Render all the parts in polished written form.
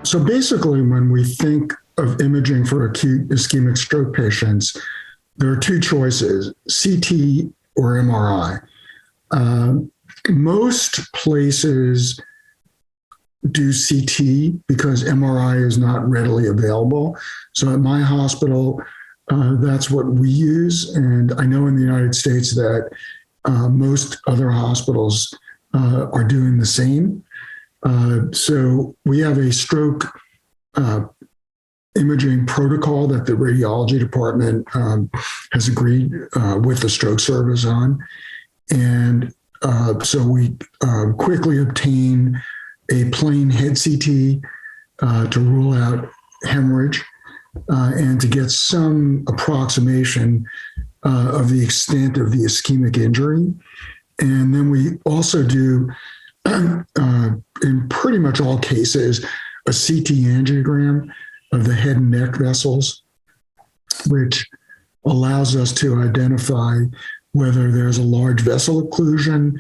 So basically, when we think of imaging for acute ischemic stroke patients, there are two choices, CT or MRI. Most places do CT because MRI is not readily available. So at my hospital, that's what we use. And I know in the United States that most other hospitals are doing the same. So we have a stroke imaging protocol that the radiology department has agreed with the stroke service on. And so we quickly obtain a plain head CT to rule out hemorrhage and to get some approximation of the extent of the ischemic injury. And then we also do, in pretty much all cases, a CTangiogram of the head and neck vessels, which allows us to identify whether there's a large vessel occlusion,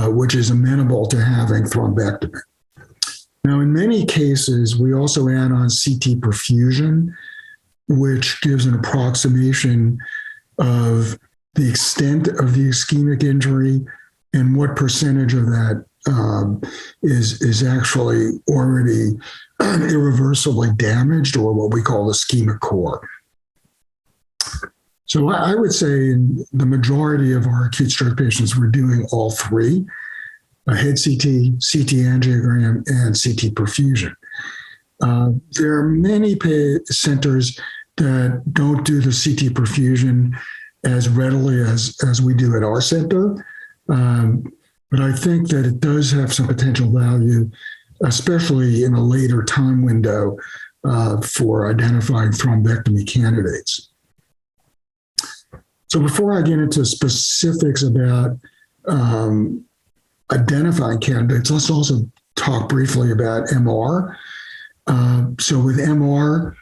which is amenable to having thrombectomy. Now, in many cases, we also add on CT perfusion, which gives an approximation of the extent of the ischemic injury and what percentage of that is actually already irreversibly damaged, or what we call ischemic core. So I would say in the majority of our acute stroke patients, we're doing all three: a head CT, CT angiogram, and CT perfusion. There are many centers that don't do the CT perfusion as readily as we do at our center. But I think that it does have some potential value, especially in a later time window for identifying thrombectomy candidates. So before I get into specifics about identifying candidates, let's also talk briefly about MR. So with MR,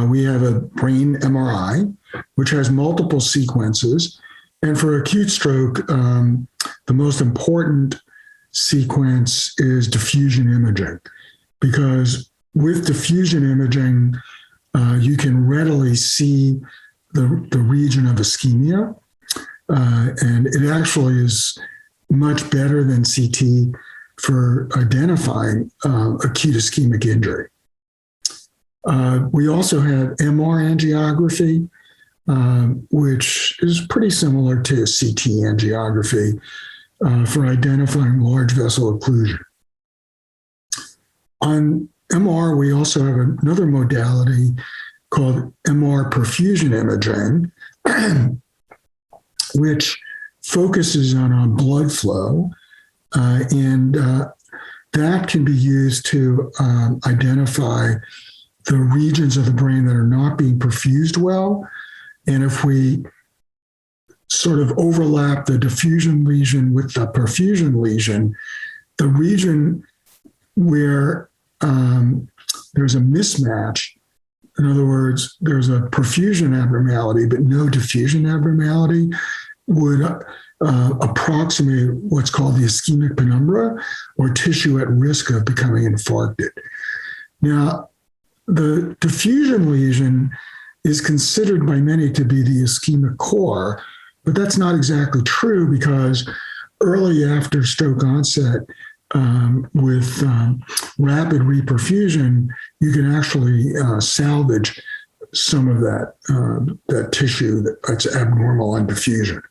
we have a brain MRI, which has multiple sequences. And for acute stroke, the most important sequence is diffusion imaging, because with diffusion imaging, you can readily see the region of ischemia, and it actually is much better than CT for identifying acute ischemic injury. We also have MR angiography, which is pretty similar to CT angiography for identifying large vessel occlusion. On MR, we also have another modality called MR perfusion imaging, which focuses on blood flow, and that can be used to identify the regions of the brain that are not being perfused well. And if we sort of overlap the diffusion lesion with the perfusion lesion, the region where there's a mismatch, in other words, there's a perfusion abnormality but no diffusion abnormality, would approximate what's called the ischemic penumbra, or tissue at risk of becoming infarcted. Now, the diffusion lesion is considered by many to be the ischemic core, but that's not exactly true, because early after stroke onset, with rapid reperfusion, you can actually salvage some of that tissue that's abnormal on diffusion.